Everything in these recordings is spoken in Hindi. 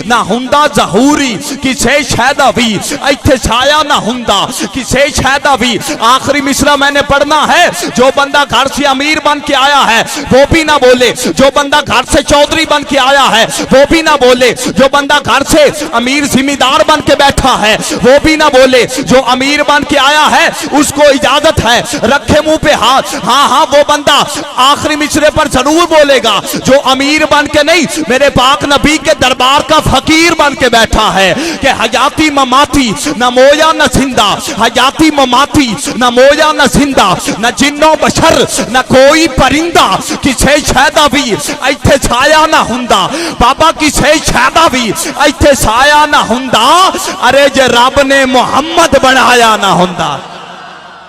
ना हुंदा जहूरी किसे शायदा भी इत्थे छाया ना हुंदा किसे शायदा भी। आखिरी मिसरा मैंने पढ़ना है, जो बंदा घर से अमीर बन के आया है वो भी ना बोले, जो बंदा घर से चौधरी बन के आया है वो भी ना बोले, जो बंदा घर से अमीर जिम्मेदार बन के बैठा है वो भी ना बोले, जो अमीर बन के आया है उसको इजाजत है रखे मुंह पे हाथ। हाँ हाँ वो बंदा आखिरी मिसरे पर जरूर बोलेगा, जो अमीर बन के नहीं मेरे पाक नबी के दरबार का फकीर बन के बैठा है कि हयाती ममाती न मोया न जिंदा, हयाती ममाती न मोया न जिंदा, न जिन्नो बशर न कोई परिंदा किसे शायदा भी इत्थे छाया ना हुंदा। बाबा किसे शायदा भी इत्थे छाया ना हुंदा, अरे जे रब ने मोहम्मद बनाया ना हुंदा।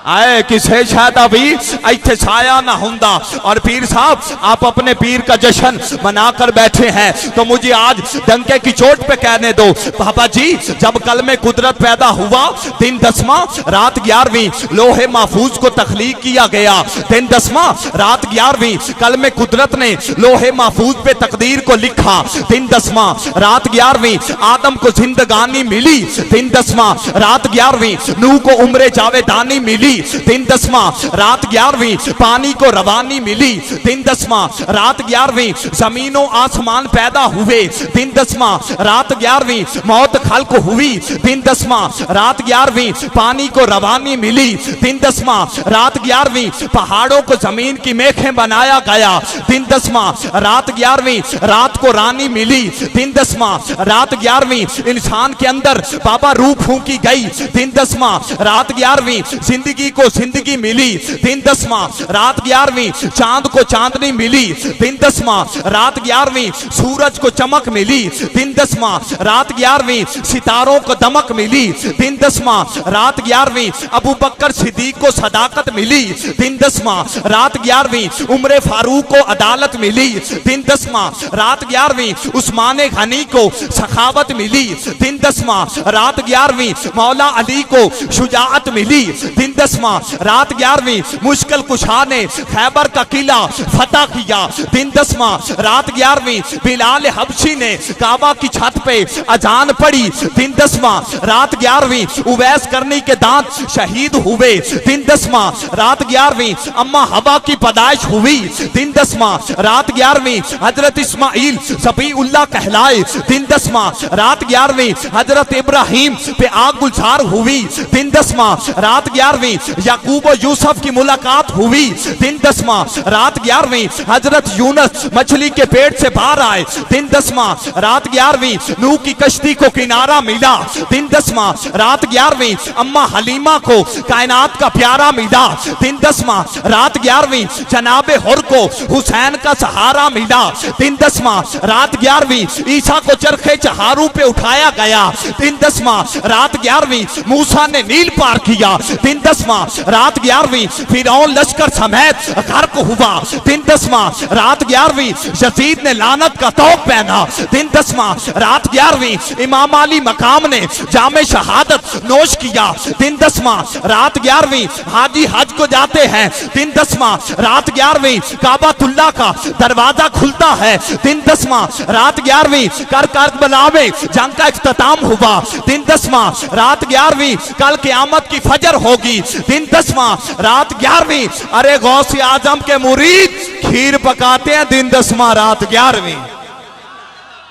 आए किसे शायदा भी इत्थे छाया ना हुंदा। और पीर साहब आप अपने पीर का जश्न मनाकर बैठे हैं तो मुझे आज डंके की चोट पे कहने दो, बाबा जी जब कलमे कुदरत पैदा हुआ दिन 10वां रात 11वीं लोहे महफूज को तख्लीक किया गया, दिन 10वां रात 11वीं कलमे कुदरत ने लोहे महफूज पे तकदीर को लिखा, दिन 10वां रात 11वीं आदम को जिंदगानी मिली, दिन 10वां रात 11वीं नूह को उम्रे जावेदानी मिली, दिन 10वां रात 11वीं पानी को रवानी मिली, दिन 10वां रात 11वीं जमीनों आसमान पैदा हुए, दिन 10वां रात 11वीं मौत खल्क हुई, दिन 10वां रात 11वीं पानी को रवानी मिली, दिन 10वां रात 11वीं पहाड़ों को जमीन की मेखें बनाया गया, दिन 10वां रात 11वीं रात को रानी मिली, दिन 10वां रात 11वीं इंसान के अंदर बाबा रूह फूंकी गई, दिन 10वां रात 11वीं जिंदगी को जिंदगी मिली, दिन 10वां रात 11वीं चांद को चांदनी मिली, दिन 10वां रात 11वीं सूरज को चमक मिली, दिन 10वां रात 11वीं सितारों को दमक मिली, दिन 10वां रात 11वीं अबू बकर सिद्दीक को सदाकत मिली, दिन 10वां रात 11वीं उमरे फारूक को अदालत मिली, दिन 10वां रात 11वीं उस्मान गनी को सखावत मिली, दिन 10वां रात 11वीं मौला अली को शुजाअत मिली, दिन 10वां रात 11वीं मुश्किल कुशा ने खैबर का किला फतह किया, दिन 10वां रात 11वीं बिलाल हबशी ने काबा की छत पे अजान पड़ी, दिन 10वां रात 11वीं उवैस करनी के दांत शहीद हुए, दिन 10वां रात 11वीं अम्मा हवा की पैदाइश हुई, दिन 10वां रात 11वीं हजरत इस्माइल ज़बीउल्लाह कहलाए, दिन 10वां रात 11वीं हजरत इब्राहिम पे आग गुलजार हुई, दिन 10वां रात 11वीं याकूब और यूसुफ की मुलाकात हुई, दिन 10वां रात 11वीं हजरत यूनुस मछली के पेट से बाहर आए, दिन 10वां रात 11वीं नूह की कश्ती को किनारा मिला, दिन 10वां रात 11वीं अम्मा हलीमा को कायनात का प्यारा मिला, दिन 10वां रात 11वीं जनाबे हुर को हुसैन का सहारा मिला, दिन 10वां रात 11वीं ईसा को चरखे चहारू पे उठाया गया, दिन 10वां रात 11वीं मूसा ने नील पार किया, दिन 10वां रात 11वीं फिरौन लश्कर समेत गर्क हुआ, दिन 10वां रात 11वीं यजीद ने लानत का तौक पहना, दिन 10वां रात 11वीं इमाम अली मकाम ने जामे शहादत नोश किया, दिन 10वां रात 11वीं हाजी हज को जाते हैं, दिन 10वां रात 11वीं काबातुल्लाह का दरवाजा खुलता है, दिन 10वां रात 11वीं करबला में जंग का इख्तिताम हुआ, दिन 10वां रात 11वीं कल क़यामत की फजर होगी, दिन 10वां रात 11वीं अरे गौसे आजम के मुरीद खीर पकाते हैं, दिन 10वां रात 11वीं।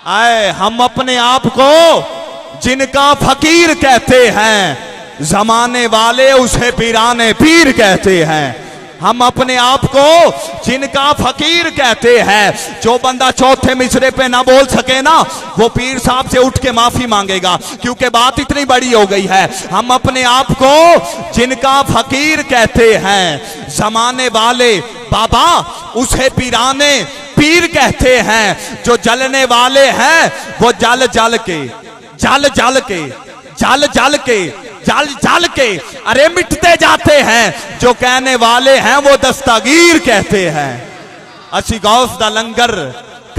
आए हम अपने आप को जिनका फकीर कहते हैं जमाने वाले उसे पीराने पीर कहते हैं, हम अपने आप को जिनका फकीर कहते हैं। जो बंदा चौथे मिसरे पे ना बोल सके ना वो पीर साहब से उठ के माफी मांगेगा, क्योंकि बात इतनी बड़ी हो गई है। हम अपने आप को जिनका फकीर कहते हैं जमाने वाले बाबा उसे पीराने पीर कहते हैं। जो जलने वाले हैं वो जल जल के जल जल के जल जल के जल जल के अरे मिटते जाते हैं। जो कहने वाले हैं वो दस्तगीर कहते हैं। असी गौस दा लंगर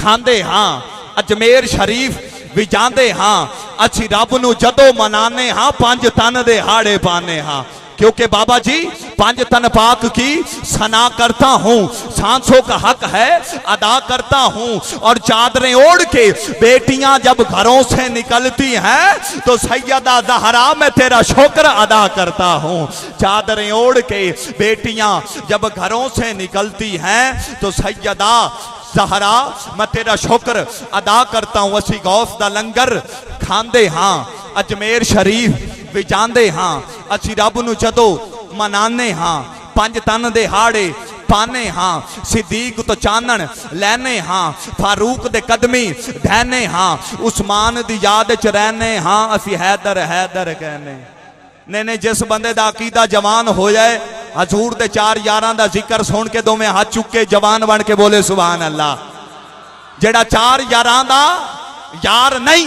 खांदे हाँ, अजमेर शरीफ भी जांदे हाँ, असी रब नू जदों मनाने हाँ, 5 तन दे हाड़े पाने हाँ। क्योंकि बाबा जी पांच तन पाक की सना करता हूँ, सांसों का हक है अदा करता हूँ। और चादरें ओढ़ के बेटियां जब घरों से निकलती हैं तो सैयदा ज़हरा मैं तेरा शुक्र अदा करता हूँ। चादरें ओढ़ के बेटियां जब घरों से निकलती हैं तो सैयदा ज़हरा मैं तेरा शुक्र अदा करता हूँ। असी गौस दा लंगर खांदे हाँ, अजमेर शरीफ भी जांदे हाँ, असी रब नू जदों मनाने हाँ, पंज तन दे हाड़े पाने हाँ, सिद्दीक तो चानन लैने हाँ, फारूक दे कदमी ढहने हाँ, उस्मान दी याद च रहने हाँ, असी हैदर हैदर कहने। नहीं जिस बंदे दा अकीदा जवान हो जाए, हजूर दे चार यारां दा जिक्र सुन के दोवें हाथ चुक के जवान बन के बोले सुभान अल्लाह। जेड़ा चार यारां दा यार नहीं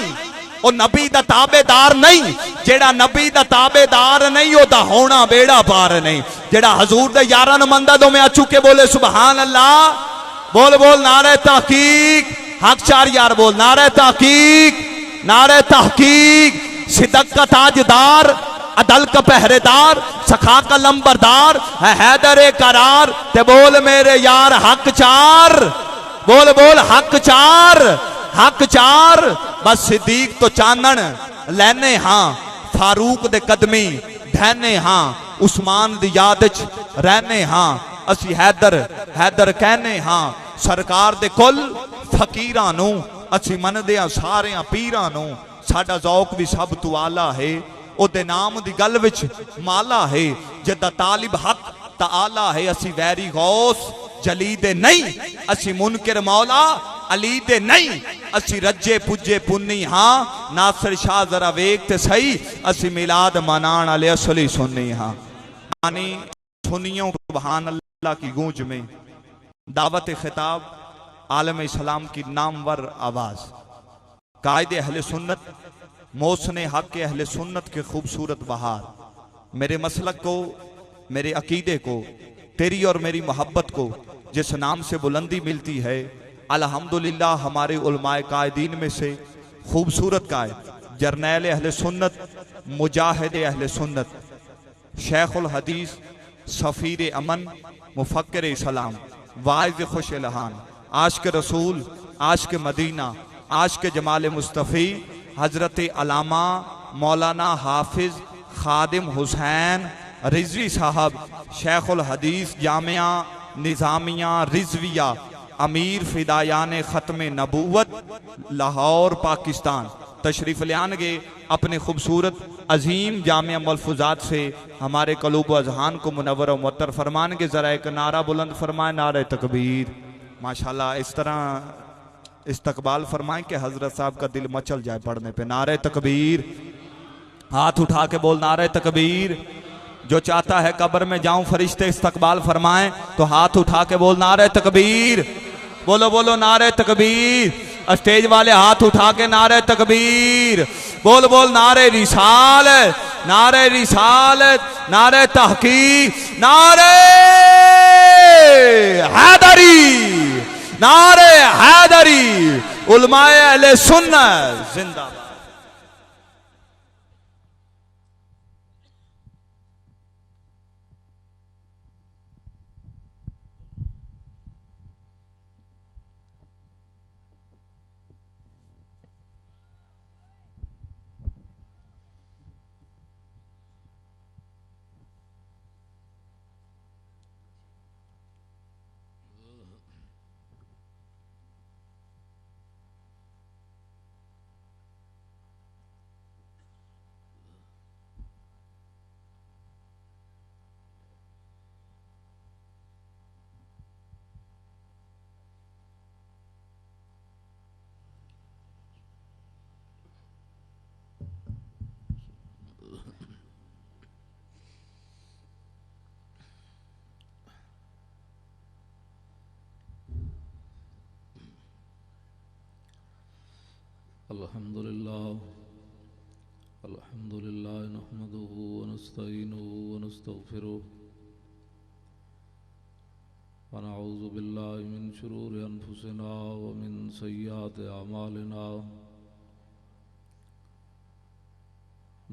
वो नबी दा ताबेदार नहीं, जेड़ा नबी दा ताबेदार नहीं ओदा होना बेड़ा पार नहीं। जेड़ा हजूर दे यारां नूं मनदा दोवें हाथ चुक के बोले सुभान अल्लाह। बोल बोल नारे तहकीक, हक चार यार बोल नारे तहकीक, नारे तहकीक। सिद्दक का ताजदार, अदल का पहरेदार, सखा का लंबरदार है हैदर करार। ते बोल मेरे यार हक चार, बोल बोल हक चार, हक चार। बस सिद्दीक तो चानन लैने हाँ, फारूक दे कदमी ढहने हाँ, उस्मान दी याद च रहने हाँ, असी हैदर हैदर कहने हाँ। सरकार दे कुल फकीरां नू असी मनदे आ सारे पीरां नू, साडा ज़ौक भी सब तू आला है। ओदे नाम दी गल विच माला है, जिदा तालिब हक ता आला है। असी वैरी गौस जली दे नहीं, असी मुनकिर मौला अली दे नहीं, असी रज्जे पुज्जे पुन्नी हाँ। नासिर शाह जरा वेख ते सही, असी मिलाद मनान वाले असली सुन्नी हाँ। यानी सुन्नियों सुभान अल्लाह की गूंज में दावत खिताब आलम इस्लाम की नामवर आवाज, कायदे अहले सुन्नत, मौसने हक के अहले सुन्नत के खूबसूरत बहार। मेरे मसलक को, मेरे अकीदे को, तेरी और मेरी मोहब्बत को जिस नाम से बुलंदी मिलती है, अल्हम्दुलिल्लाह हमारे उलमाए कायदीन में से खूबसूरत कायद जर्नैल अहले सुन्नत, मुजाहिद अहले सुन्नत, शेखुल हदीस, सफ़ीर अमन, मुफक्किर इस्लाम, वाइज़ खुश लहान, आशिक़ रसूल, आशिक़ मदीना, आशिक़ जमाल मुस्तफ़ी, हज़रत अलामा मौलाना हाफिज खादिम हुसैन रिजवी साहब, शेखुल हदीस जामिया निज़ामिया रिजविया, अमीर फिदायान ख़त्म नबूवत लाहौर पाकिस्तान तशरीफ़ लाएंगे। अपने खूबसूरत अजीम जामिया मलफूजात से हमारे कलूब व अज़हान को मुनव्वर व मुअत्तर फरमाएंगे। ज़रा एक नारा बुलंद फरमाए, नारे तकबीर। माशाल्लाह इस तरह इस्तकबाल फरमाएं कि हज़रत साहब का दिल मचल जाए पढ़ने पे। नारे तकबीर, हाथ उठा के बोल नारे तकबीर। जो चाहता है कब्र में जाऊं फरिश्ते इस्तकबाल फरमाएं तो हाथ उठा के बोल नारे तकबीर। बोलो बोलो नारे तकबीर। स्टेज वाले हाथ उठा के नारे तकबीर। बोल बोल नारे रिसालत, नारे रिसालत, नारे तहकीक, नारे हैदरी, नारे हैदरी। उलमाए अहले सुन्नत जिंदाबाद। अल्हम्दुलिल्लाह अल्हम्दुलिल्लाह नहमदुहु व नस्तईनुहु व नस्तगफिरुह व नऊज़ु बिल्लाहि मिन शुरूरि अनफुसिना व मिन सय्यिआति अमालिना।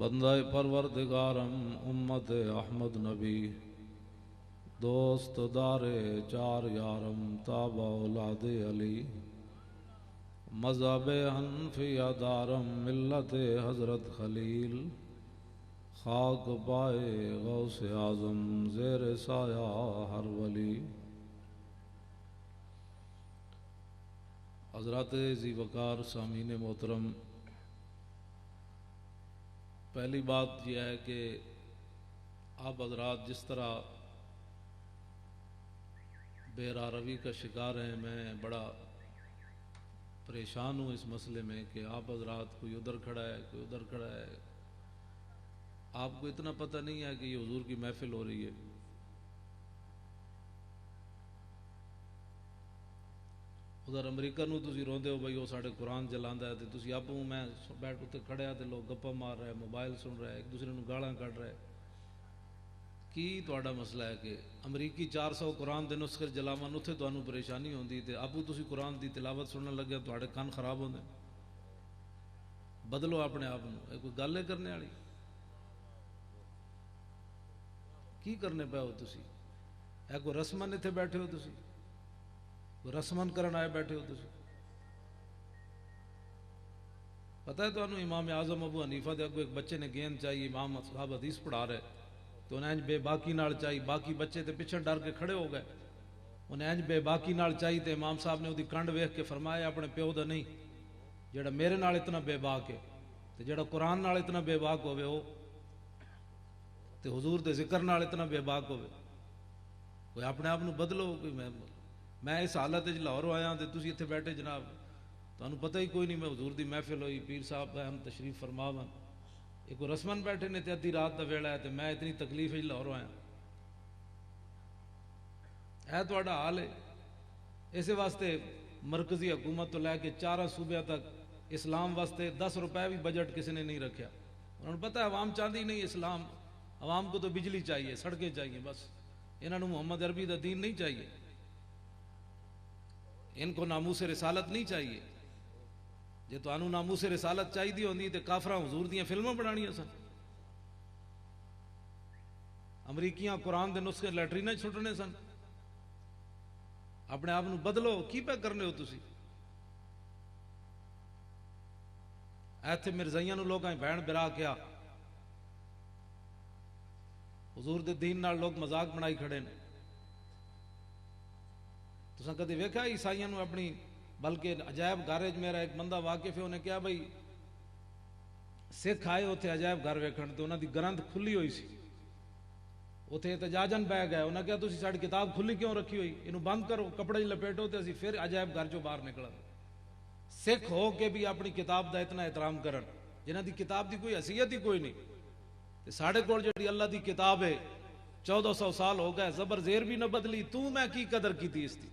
बंदा परवरदिगारम उम्मत अहमद नबी दोस्त दारे चार यारम ताबा औलाद अली मज़हब हनफिया दारम मिल्लत हज़रत खलील खाक पाए गौस आज़म ज़ेर साया हर वली हज़रत ज़ी वकार सामीन मोहतरम, पहली बात यह है कि आप हजरात जिस तरह बेरारवी का शिकार हैं, मैं बड़ा परेशान हूँ इस मसले में कि आप हजरात कोई उधर खड़ा है कोई उधर खड़ा है। आपको इतना पता नहीं है कि ये हुजूर की महफिल हो रही है। उधर अमरीका नूं तुसीं रोंदे हो भाई वो साढ़े कुरान जलांदा है, तो तुसीं आपू मैं बैठ उत्ते खड़िया तो लोग गप्पा मार रहे, मोबाइल सुन रहे, एक दूसरे नूं गालां कढ रहे। की तुहाडा मसला है कि अमरीकी 400 कुरान दे नुस्खे जलावन, उत्थे तुहानूं परेशानी होंदी ते आपू तुसीं कुरान दी तिलावत सुनन लगे तुहाडे कान खराब होंदे। बदलो अपने आप नूं, कोई गल है करने वाली? की करने पे हो तुसीं? कोई रस्मन इत्थे बैठे हो तुसीं? रस्मन करन आए बैठे हो तुसीं? पता है तुहानूं इमाम आज़म अबू हनीफा दे अगों एक बच्चे ने गेंद चाहिए, इमाम साहब हदीस पढ़ा रहे तो उन्हें इंज बेबाकी नाल चाहिए, बाकी बच्चे तो पिछे डर के खड़े हो गए। उन्हें इंज बेबाकी नाल चाहिए तो इमाम साहब ने उसकी कंड वेख के फरमाया अपने प्यो दा नहीं, जेड़ा मेरे नाल इतना बेबाक है तो जेड़ा कुरान नाल इतना बेबाक होवे वो ते हुजूर दे जिक्र नाल इतना बेबाक होवे। कोई अपने आप नूं बदलो। कोई मैं इस हालत लाहौरों आया तो तुसीं इत्थे बैठे जनाब, तुहानूं पता ही कोई नहीं मैं हुजूर दी महफिल होई, पीर साहब हम तशरीफ फरमावन, एक रस्मन बैठे ने ते अद्धी रात का वेला है तो मैं इतनी तकलीफ लाहौरों आया। है तुहाडा हाल है। इस वास्ते मरकजी हुकूमत तो लैके 4 सूबे तक इस्लाम वास्ते 10 रुपए भी बजट किसी ने नहीं रखा। उन्होंने पता है अवाम चाहती नहीं इस्लाम, अवाम को तो बिजली चाहिए, सड़कें चाहिए, बस इन्होंने मोहम्मद अरबी का दीन नहीं चाहिए, इनको नामूस रिसालत नहीं चाहिए। जे तुहानू नामूस रिसालत चाहिए होंदी तो काफरा हुजूर दियां फिल्मां बनानियां सन। अमरीकियां कुरान दे नुस्खे लैटरीना छुटने सन। अपने आप नूं बदलो। की पे करने हो तुसी? इत्थे मिर्जाइयां नूं लोकां भैण बिरा किया, हुजूर दे दीन नाल लोग मजाक बनाई खड़े ने। तो तुसां कदे वेख्या ईसाइयां नूं अपनी, बल्कि अजायब घर च मेरा एक बंदा वाकिफ है, उन्हें कहा भाई सिख आए उत्थे अजायब घर वेखण, तो उन्हां दी ग्रंथ खुली हुई सी, उत्थे एहतजाजन बह गए, उन्हें कहा तुसीं साडी किताब खुली क्यों रखी हुई, इनू बंद करो, कपड़े च लपेटो, तो असीं फिर अजायब घर चों बाहर निकलन। सिख हो के भी अपनी किताब का इतना एहतराम करन जिन्हां दी किताब की कोई हैसीयत ही कोई नहीं। ते साढ़े कोल जिहड़ी अल्लाह की किताब है 1400 साल हो गए, जबर जेर भी न बदली, तू मैं की कदर की थी इसकी।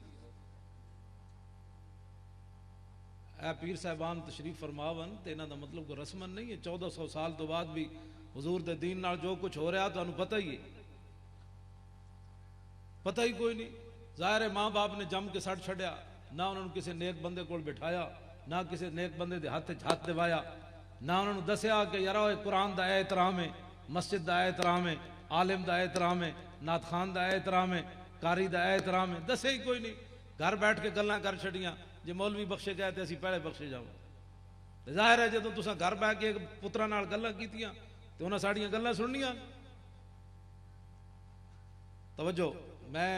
ए पीर साहबान तशरीफ फरमावन तो इन्हां दा मतलब कोई रस्मन नहीं है। 1400 साल तो बाद भी हुजूर दे दीन नाल जो कुछ हो रहा तुहानू पता ही है, पता ही कोई नहीं। जाहिर है माँ बाप ने जम के सड़ छड़िया, ना उन्होंने किसी नेक बंदे को बिठाया, ना किसी नेक बंदे के हाथ हाथ दिवाया, ना उन्होंने दसिया कि यार कुरान का एहतराम है, मस्जिद का एहतराम है, आलिम का एहतराम है, नात खान का एहतराम है, कारी का एहतराम है, दसे ही कोई नहीं। घर बैठ के गल्लां कर छड़ियां, जे मौलवी बख्शे गए तो असीं पहले बख्शे जाओ। जाहिर है जो तुसां घर बैठ के पुत्रा नाल गल्लां कीतियां तो उन्हां साड़ियां गल्लां सुननियां। तवज्जो, मैं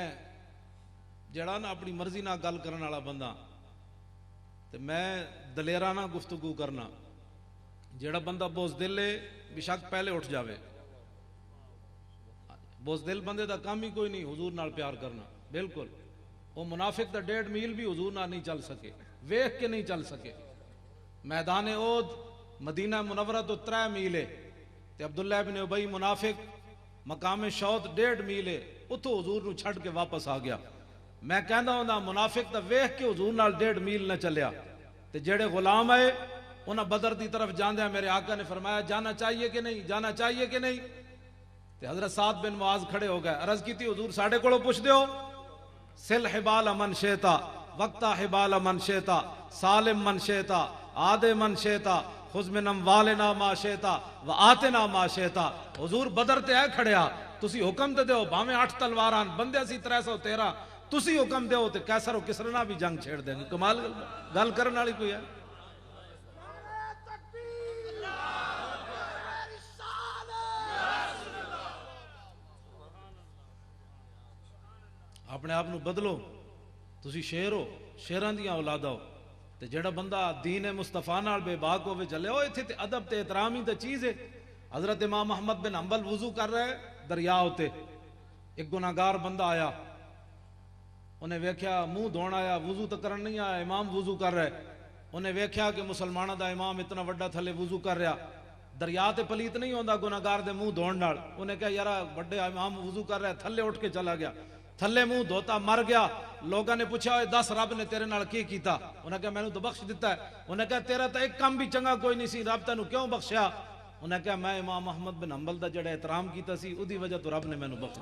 जड़ा ना अपनी मर्जी ना गल करने वाला बंदा, तो मैं दलेराना गुफ्तगू करना। जेड़ा बंदा बोझदिल है बेशक पहले उठ जावे, बोझदिल बंदे का काम ही कोई नहीं हुजूर नाल प्यार करना। बिल्कुल वो मुनाफिक का 1.5 मील भी हुजूर नाल नहीं चल सके, वेख के नहीं चल सके। मैदान ओद मदीना मुनव्वरा तो 3 मील है, ते अब्दुल्ला इब्न उबई मुनाफिक मकाम शौत 1.5 मील है, उतो हुजूर नूं छड़ के वापस आ गया। मैं कहता हूं मुनाफिक तो वेख के हुजूर नाल 1.5 मील न चलिया। ते जेड़े गुलाम आए उन्हें बदर की तरफ जांदे मेरे आका ने फरमाया जाना चाहिए कि नहीं, जाना चाहिए कि नहीं। ते हजरत साद बिन मुआज खड़े हो गए, अर्ज की थी हुजूर साढ़े कोलों पुछ दियो, सिल हिबाल मन शेता वक्ता हिबाल मन शेता सालिम मन शेता आदे मन शेता खुज मिनम वालेना मा शेता व आतेना मा शेता। हुजूर बदर ते है खड़िया, तुसी हुक्म ते दो, भावें 8 तलवारां बंदे सी 313, तुसी हुक्म दो तो कैसर किसरना भी जंग छेड़ देंगे। कमाल गल करने वाली कोई है? अपने आप को बदलो, तुसी शेर हो, शेरां दी औलाद हो। ते जेड़ा बंदा दीन मुस्तफा नाल बेबाक होवे चले हो, इत्थे ते अदब ते एहतराम ही तो चीज है। हजरत इमाम अहमद बिन हंबल वुजू कर रहे दरिया उते, एक गुनाहगार बंदा आया, उन्हें वेख्या मुंह धोण आया, वुजू तो करन नहीं आया, इमाम वुजू कर रहे। उन्हें वेख्या कि मुसलमानों का इमाम इतना वड्डा थले वुजू कर रहा, दरिया ते पलीत नहीं होंदा गुनाहगार दे मुंह धोण नाल। उन्हें कहा यार वड्डे इमाम वुजू कर रहा, थले उठ के चला गया, थले मुंह धोता मर गया। लोगों ने पूछा दस रब ने तेरे नाल की कीता? उन्हें कहा मैनू तो बख्श दिता है। उन्हें कहा तेरा तो एक काम भी चंगा कोई नहीं सी, रब तेनू क्यों बख्शा? उन्हें कहा मैं इमाम अहमद बिन हंबल दा जेड़ा एहतराम कीता सी उदी वजह तो रब ने मैनू बख्श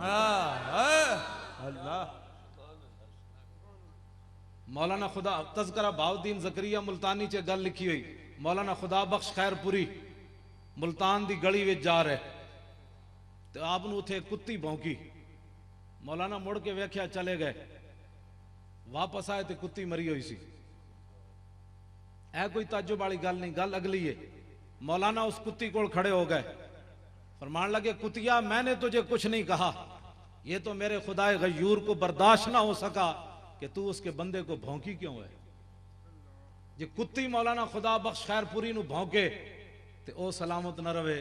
दिता। मौलाना खुदा तज़किरा बाउद्दीन ज़करिया मुल्तानी च गल लिखी हुई, मौलाना खुदा बख्श खैरपुरी मुल्तान दी गली विच जा रहे तो आपनू उथे कुत्ती भौंकी, मौलाना मुड़ के वेख्या चले गए, वापस आए तो कुत्ती मरी हुई सी। ऐ कोई ताज्जुब वाली गल नहीं, गल अगली है। मौलाना उस कुत्ती को खड़े हो गए, फरमान लगे कुतिया मैंने तुझे कुछ नहीं कहा, ये तो मेरे खुदाए गयूर को बर्दाश्त ना हो सका कि तू उसके बंदे को भौंकी क्यों है। जे कुत्ती मौलाना खुदा बख्श खैरपुरी नू भौंके ते ओ सलामत न रवे,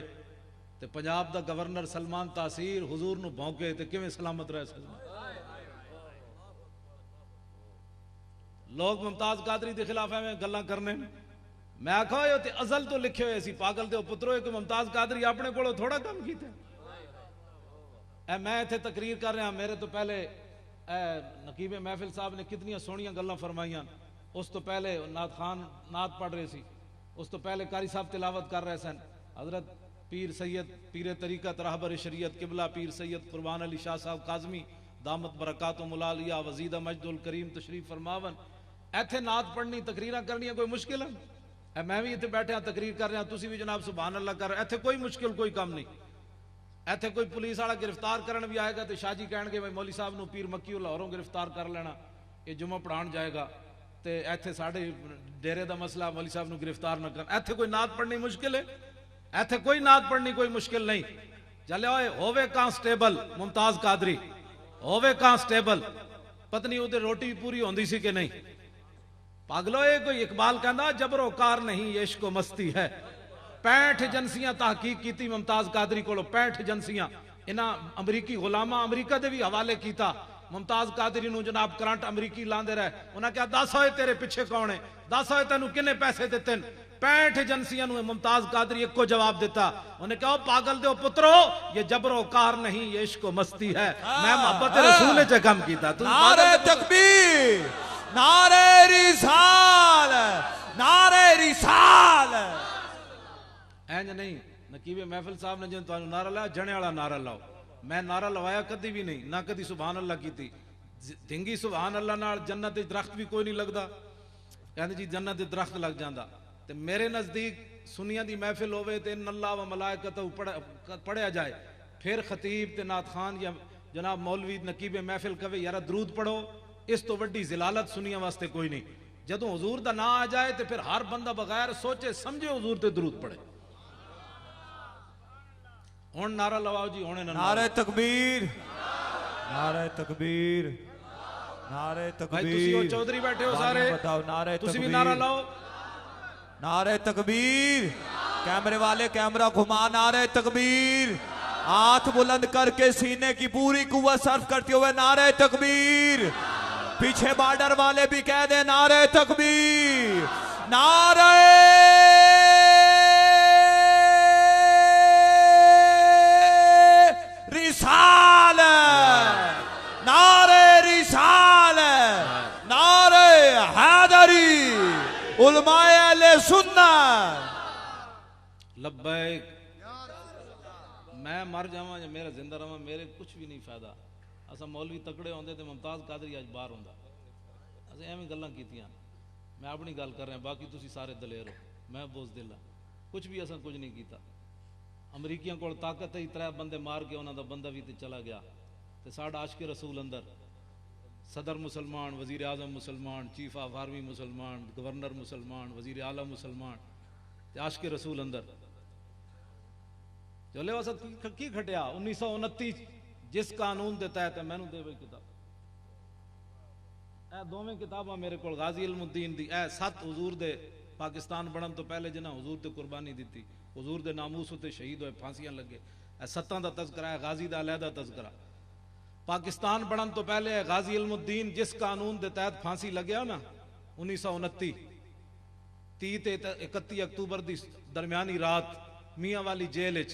ते पंजाब दा गवर्नर सलमान तासीर हुजूर नू भौंके ते किवें सलामत रह सकदा? लोग मुमताज कादरी के खिलाफ एवं गल्लां करने, मैं आखो ये ते अजल तो लिखे हुए सी, पागल दे पुत्रो कि मुमताज कादरी अपने कोलों थोड़ा काम कीता। मैं इत्थे तकरीर कर रहा, मेरे तो पहले नकीबे महफिल साहब ने कितनी सोहनियां गल्लां फरमाइयां। उस तो पहले नात खान नात पढ़ रहे सी, उस तो पहले कारी साहब तिलावत कर रहे सन। हजरत पीर सैयद पीर तरीकत रहबर शरीयत किबला पीर सैयद कुर्बान अली शाह साहब काजमी दामत बरकातुहुम मुलालिया वजीदा मजदुल करीम तशरीफ फरमावन। इत्थे नात पढ़नी तकरीरां करनियां कोई मुश्किल है? मैं भी इत्थे बैठा तकरीर कर रहा, तुसी भी जनाब सुभान अल्लाह कर रहे, इत्थे कोई मुश्किल कोई काम नहीं। इत्थे कोई पुलिस वाला गिरफ्तार करन भी आएगा तो शाह जी कहणगे भाई मौली साहब नूं पीर मक्की लाहौरों गिरफ्तार कर लेना, ये जुम्मा पढ़ाण जाएगा, तो इत्थे साडे डेरे का मसला मौली साहब नूं गिरफ्तार न कर। इत्थे कोई नात पढ़नी मुश्किल है? इत्थे कोई नात पढ़नी कोई मुश्किल नहीं। चले होवे कांस्टेबल मुमताज कादरी, होवे कांस्टेबल, पत्नी उहदे रोटी पूरी होंदी सी कि नहीं? पागलो ये कोई इकबाल कहंदा जबरो कार नहीं ये इश्क मस्ती है। 65 एजेंसियां तहकीक की मुमताज कादरी को, 65 एजेंसियां इन्हां अमरीकी गुलामा अमरीका दे भी हवाले किया। मुमताज कादरी नूं जनाब करंट अमरीकी लांदे रहे। उन्हें कहा 10 होए तेरे पिछे कौन है, 10 होए तेनू किन्ने पैसे दिते? 65 एजेंसियां नूं मुमताज कादरी एको जवाब दिता। उन्हें कहा पागल दो पुत्रो ये जबरो कार नहीं ये इश्क मस्ती है। मैं मोहब्बत रसूल च काम कीता। तू नारे तकबीर, नारे रिसाल, नारे रिसाल। इंज नहीं नकीबे महफिल साहब ने जिन तुहानू नारा लाया जने वाला नारा लाओ। मैं नारा लवाया कदी भी नहीं, ना कदी सुभान अल्लाह की। धिंगी सुभान अल्लाह नाल जन्नत दे दरख्त भी कोई नहीं लगता। कहते जी जन्नत दे दरख्त लग जाता। ते मेरे नजदीक सुनिया दी महफिल होवे ते अल्लाह व मलाइकतहू पढ़िया जाए, फिर खतीब ते नात खान या जनाब मौलवी नकीबे महफिल कवे यार दरूद पढ़ो, इस तो वड्डी जिलालत सुनिया वास्ते कोई नहीं। जदों हुजूर दा ना आ जाए तो फिर हर बंदा बगैर सोचे समझे हुजूर ते दरूद पढ़े। हुण नारा लवाओ जी, हुणे ना नारे तकबीर, नारे तकबीर, नारे भाई तुसी तकबीर। ओ चौधरी बैठे हो सारे, बताओ नारे तुसी भी तकबीर, नारा लाओ। नारे तकबीर। कैमरे वाले कैमरा घुमा, नारे तकबीर। हाथ बुलंद करके सीने की पूरी कुव्वत सर्फ करते हुए नारे तकबीर। पीछे बॉर्डर वाले भी कह दे नारे तकबीर, नारे रिसाल, नारे रिसाल, नारे हैदरी, उलमाए अहले सुन्नत। लब्बैक। मैं मर जावा या मेरा जिंदा रहा मेरे कुछ भी नहीं फायदा। असा मौलवी तकड़े होंदे ते मुमताज कादरी अज बाहर होंदा। असें एवें गल्लां कीतियां। मैं अपनी गल कर रहा, बाकी तुसी सारे दलेर हो, मैं बोझदिल हाँ। कुछ भी असा कुछ नहीं किया। अमरीकियों को ताकत ही 3 बंदे मार के उन्होंने बंदा भी ते चला गया। तो साढ़ा आशिक रसूल अंदर, सदर मुसलमान, वजीर आजम मुसलमान, चीफ ऑफ आर्मी मुसलमान, गवर्नर मुसलमान, वजीर आला मुसलमान, आशिक रसूल अंदर चले वसत की खटिया। 1929 जिस कानून के तहत मैनू दे किताब, ए दोवें किताबां मेरे को गाजी इल्मुद्दीन दी, ए 7 हुजूर दे पाकिस्तान बनन तो पहले जिन्हें हुजूर ते कुर्बानी दी, हुजूर दे नामूस उत्ते शहीद होए, फांसियां लगे। ए 7 का तस्करा है, गाजी का अलहदा तस्करा। पाकिस्तान बनन तो पहले गाजी इल्मुद्दीन जिस कानून के तहत फांसी लग्या ना 1929 30 ते 31 अक्तूबर की दरमियानी रात मियाँ वाली जेल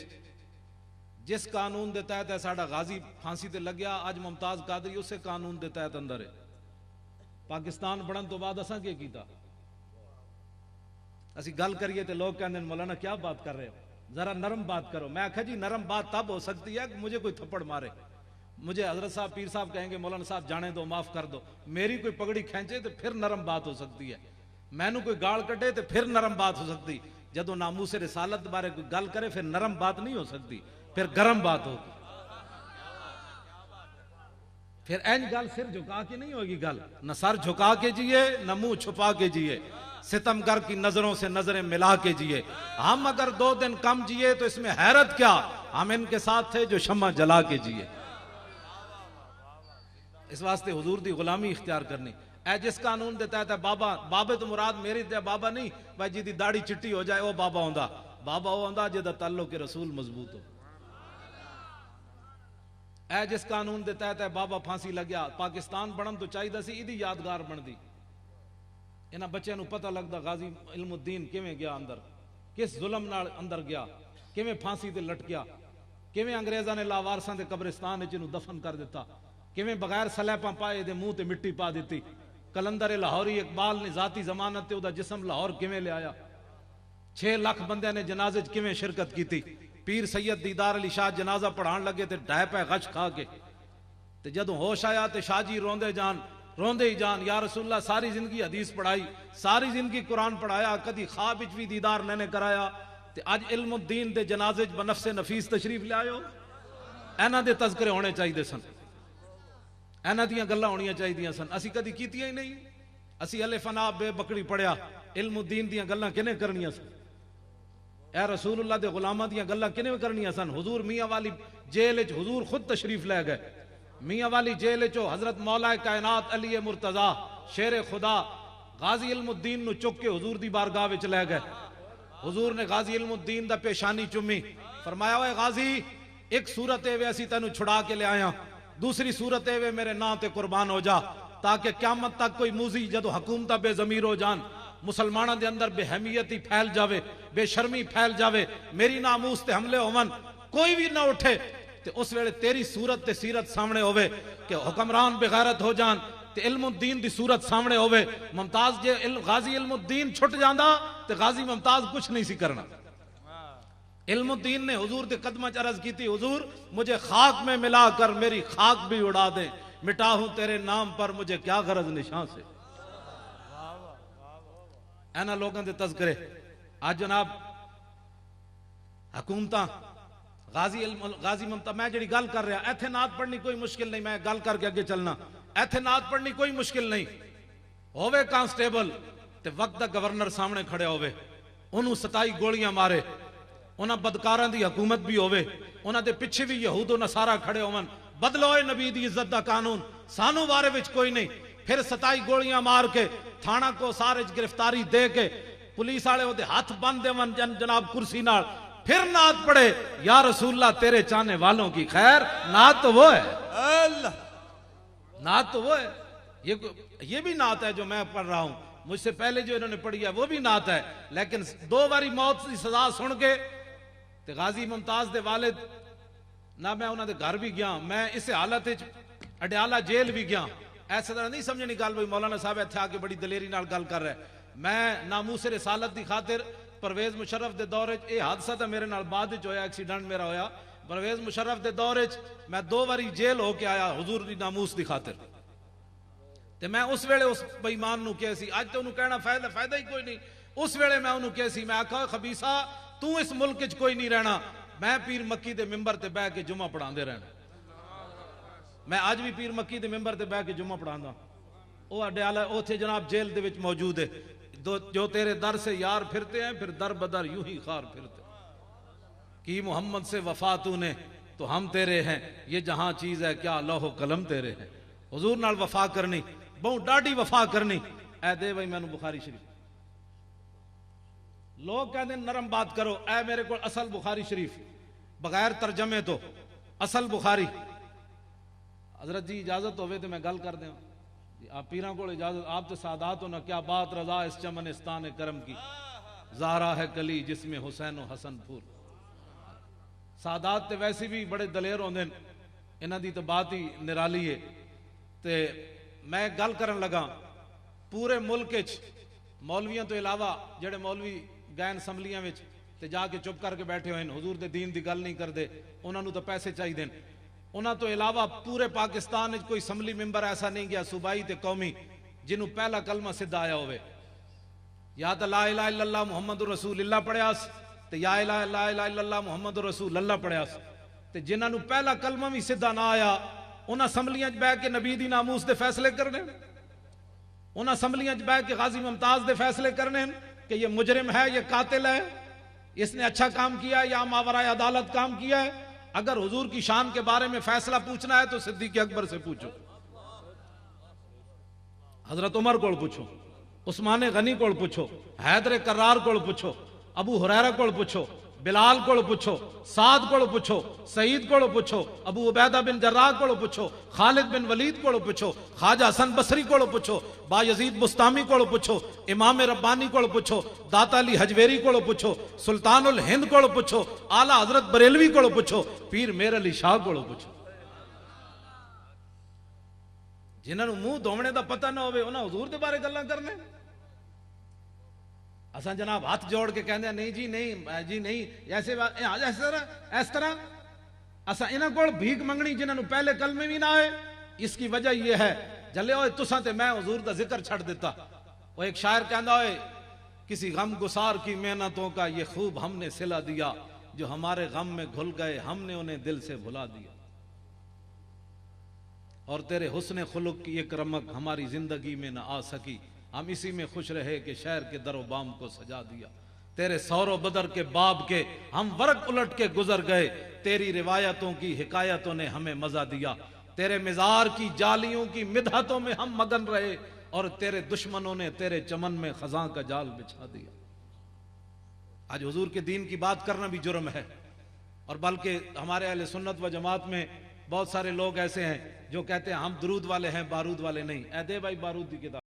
जिस कानून के तहत है साडा गाजी फांसी ते लग्या, अज मुमताज कादरी उस कानून के तहत अंदर है। पाकिस्तान बनन तो बाद असा की कीता? असी गल करिए तो लोग कहते हैं मौलाना क्या बात कर रहे हो, जरा नरम बात करो। मैं आखा जी नरम बात तब हो सकती है कि मुझे कोई थप्पड़ मारे, मुझे हजरत साहब पीर साहब कहेंगे मौलाना साहब जाने दो, माफ कर दो, मेरी कोई पगड़ी खींचे तो फिर नरम बात हो सकती है। मैनू कोई गाल कटे तो फिर नरम बात हो सकती। जदों नामूस रिसालत बारे कोई गल करे फिर नरम बात नहीं हो सकती, फिर गर्म बात होगी। फिर इंज गल सिर झुका के नहीं होगी गल, न सर झुका के जिए न मुंह छुपा के जिए, सितमगर की नजरों से नजरें मिला के जिए। हम अगर 2 दिन कम जिए तो इसमें हैरत क्या, हम इनके साथ थे जो शम्मा जला के जिए। इस वास्ते हुजूर दी गुलामी इख्तियार करनी है। जिस कानून के तहत है बाबा, बाबे तो मुराद मेरी बाबा नहीं भाई जी दी दाढ़ी चिट्टी हो जाए वो बाबा आंदा, बाबा वो आंदा जिहदा ताल्लुक के रसूल मजबूत हो। ऐ जिस कानून के तहत है बाबा फांसी लग्या, पाकिस्तान बनन तो चाहिए सी इहदी यादगार बनती। इन्हां बच्चों को पता लगता गाजी इल्मुद्दीन किवें गया अंदर, किस जुल्म नाल अंदर गया, किवें फांसी ते लटकिया, किवें अंग्रेज़ां ने लावारसां दे कब्रिस्तान विच इहनूं दफन कर दिता, किवें बगैर सलैपां पाए दे मूंह ते मिट्टी पा दी। कलंदर लाहौरी इकबाल ने जाती जमानत ते उहदा जिस्म लाहौर किवें लियाया। 6 लाख बंदियां ने जनाजे च किवें शिरकत की। पीर सैयद दीदार अली शाह जनाजा पढ़ाण लगे तो ढाई पै गश खा के, ते जदों होश आया तो शाह जी रोंदे ही जान या रसूलल्लाह सारी जिंदगी हदीस पढ़ाई, सारी जिंदगी कुरान पढ़ाया, कदी ख्वाब विच भी दीदार मैंने कराया, ते अज इल्मुद्दीन दे जनाजे च बनफसे नफीस तशरीफ लियाओ। इन्हां दे तज़किरे होने चाहिए सन, इन्हां दियां गल्लां होणियां चाहिए सन। असी कदी कीतियां ही नहीं। असी अले फना बे बकरी पढ़िया, इल्मुद्दीन दियां गल्लां किने करनियां सन? ए रसूलुल्लाह दे गुलामां दियां गल्लां किने करनियां सन? हुजूर मियां वाली जेल च हुजूर खुद तशरीफ लै गए, मियाँ वाली जेल चो हजरत मौला कायनात अली मुर्तजा शेर खुदा गाजी इल्मुद्दीन नु चुक के हुजूर दी बारगाह विच ले गए। हुजूर ने गाजी इल्मुद्दीन दा पेशानी चुमी, फरमाया ओए गाजी एक सूरत एवे असी तेनू छुड़ा के ले आया, दूसरी सूरत एवे मेरे नां ते कुर्बान हो जा, ताकि क्यामत तक कोई मूजी जदों हुकूमत बेजमीर हो जान, मुसलमानों के अंदर बेहमियती फैल जावे, बेशर्मी फैल जावे, मेरी नामूस ते हमले होवन, कोई भी ना उठे, ते उस वेले तेरी सूरत ते सीरत सामने होवे कि हुक्मरान बेगैरत हो जान, ते इल्मुद्दीन दी सूरत सामने होवे। मुमताज जे गाजी इल्मुद्दीन छुट जांदा ते गाजी मुमताज कुछ नहीं सी करना। इल्मुद्दीन ने हुजूर के कदम च अर्ज की थी, हुजूर मुझे खाक में मिलाकर मेरी खाक भी उड़ा दे, मिटा हूं तेरे नाम पर मुझे क्या गरज निशान से। ऐना लोगों के तस्करे आज जनाब हुकूमत गाजी ममता, मैं जी गल कर रहा इत्थे नात पढ़नी कोई मुश्किल नहीं, मैं गल करके अगे चलना, इत्थे नात पढ़नी कोई मुश्किल नहीं। होवे कांस्टेबल ते वक्त दा गवर्नर सामने खड़े होवे, उन्होंने 27 गोलियां मारे, उन्होंने बदकारां दी हुकूमत भी होवे, उन्होंने पिछे भी यहूद नसारा खड़े होवन, बदलो नबी दी इज्जत दा कानून, सानू बारे विच कोई नहीं। फिर 27 गोलियां मार के थाना को सारे गिरफ्तारी दे के पुलिस वाले ओदे हाथ बंद देवन जनाब कुर्सी नाल, फिर नात पढ़े या रसूलल्लाह तेरे चाहने वालों की खैर। नात तो वो है, नात तो वो है, ये भी नात है जो मैं पढ़ रहा हूं, मुझसे पहले जो इन्होंने पढ़ी है वो भी नात है। लेकिन 2 बारी मौत की सजा सुन के ते गाजी मुमताज दे वालिद ना, मैं उन्होंने घर भी गया, मैं इस हालत अडयाला जेल भी गया। ऐसा तरह नहीं समझनी गल भाई मौलाना साहब इत्थे आके बड़ी दलेरी नाल गल कर रहा है। मैं नामूस रिसालत की खातिर परवेज मुशर्रफ के दौरे यह हादसा तो मेरे नाल बाद होया, एक्सीडेंट मेरा होया परवेज मुशर्रफ के दौरे मैं 2 बारी जेल होके आया हुजूर की नामूस की खातिर। ते मैं उस वेले उस बेईमान नूं कहा सी, अज तो उन्होंने कहना फायदा ही कोई नहीं, उस वेले मैं उन्होंने कहा सी, मैं आखा खबीसा तू इस मुल्क च कोई नहीं रहना, मैं पीर मक्की के मिंबर ते बह के जुमा पढ़ाते रहना। मैं अज भी पीर मक्की के मिंबर ते बह के जुमा पढ़ादा, वो अडयाला उथे जनाब जेल दे विच मौजूद है। जो तेरे दर से यार फिरते हैं फिर दर बदर यूं ही खार फिरते, कि मोहम्मद से वफा तूने तो हम तेरे हैं, ये जहां चीज है क्या लौह कलम तेरे हैं। हुजूर नाल वफा करनी, बहुत डाढ़ी वफा करनी। ऐ दे भाई मैनू बुखारी शरीफ, लोग कहते नरम बात करो, ऐ मेरे को असल बुखारी शरीफ बगैर तर्जमे तो असल बुखारी। हजरत जी इजाजत होवे तो मैं गल कर दें, आप पीरा को इजाजत, आप तो सादात हो ना, क्या बात रजा इस चमनिस्तान करम की, ज़ाहरा है कली जिसमें हुसैन हसन फूल। सादात तो वैसे भी बड़े दलेर होंदे, इन्हां दी तो बात ही निराली है। ते मैं गल करन लगा, पूरे मुल्क मौलवियों तो इलावा जेड़े मौलवी गैन असैम्बलियां विच ते जाके चुप करके बैठे हुए हुजूर दे दीन दी गल नहीं करते, उन्होंने तो पैसे चाहिए। उन्होंने तो इलावा पूरे पाकिस्तान में कोई असैम्बली मैंबर ऐसा नहीं गया सूबाई ते कौमी जिन्होंने पहला कलमा सिद्धा आया होवे, या तो ला इलाहा इल्लल्लाह मुहम्मद रसूलुल्लाह पढ़ियास ते या ला इलाहा इल्लल्लाह मुहम्मद रसूलुल्लाह पढ़ियास। ते जिन्होंने पहला कलमा भी सिद्धा ना आया उन्हें असैम्बलियां बह के नबी दी नामूस दे फैसले करने, उन्हें असैम्बलियां बह के गाजी मुमताज दे फैसले करने कि ये मुजरिम है, ये कातिल है, इसने अच्छा काम किया या मावराए अदालत काम किया है। अगर हुजूर की शान के बारे में फैसला पूछना है तो सिद्दीक अकबर से पूछो, हजरत उमर को पूछो, उस्मान गनी को पूछो, हैदर कर्रार को पूछो, अबू हुरैरा को पूछो, बिलाल को पूछो, साद को पूछो, सईद को पूछो, अबू उबैदा बिन जर्राह को पूछो, खालिद बिन वलीद को पूछो, ख्वाजा हसन बसरी को पूछो, बायजीद बुस्तामी को पूछो, इमाम रब्बानी को पूछो, दाता अली हजवेरी को पूछो, सुल्तानुल हिंद को पूछो, आला हजरत बरेलवी को पूछो, पीर मेर अली शाह को पूछो। जिन्होंने मुंह धोने का पता ना हो उन्हें हुजूर के बारे गल्लां करने। असा जनाब हाथ जोड़ के कहते नहीं जी नहीं जी नहीं, ऐसे इस तरह असा इन्हों को भीख मंगनी जिन्होंने पहले कलमे भी ना आए। इसकी वजह यह है जले हो तुसा ते मैं हुजूर का जिक्र छड़ देता। वो एक शायर कहता है किसी गम गुसार की मेहनतों का ये खूब हमने सिला दिया, जो हमारे गम में घुल गए हमने उन्हें दिल से भुला दिया। और तेरे हुस्न खुलुक की एक रमक हमारी जिंदगी में न आ सकी, हम इसी में खुश रहे कि शहर के दरो बाम को सजा दिया। तेरे सौरो बदर के बाब के हम वर्क उलट के गुजर गए, तेरी रिवायतों की हिकायतों ने हमें मजा दिया। तेरे मिजार की जालियों की मिदहतों में हम मगन रहे और तेरे दुश्मनों ने तेरे चमन में खजा का जाल बिछा दिया। आज हुजूर के दीन की बात करना भी जुर्म है। और बल्कि हमारे अहले सुन्नत व जमात में बहुत सारे लोग ऐसे हैं जो कहते हैं हम दरूद वाले हैं, बारूद वाले नहीं। ऐ दे भाई बारूद की किताब।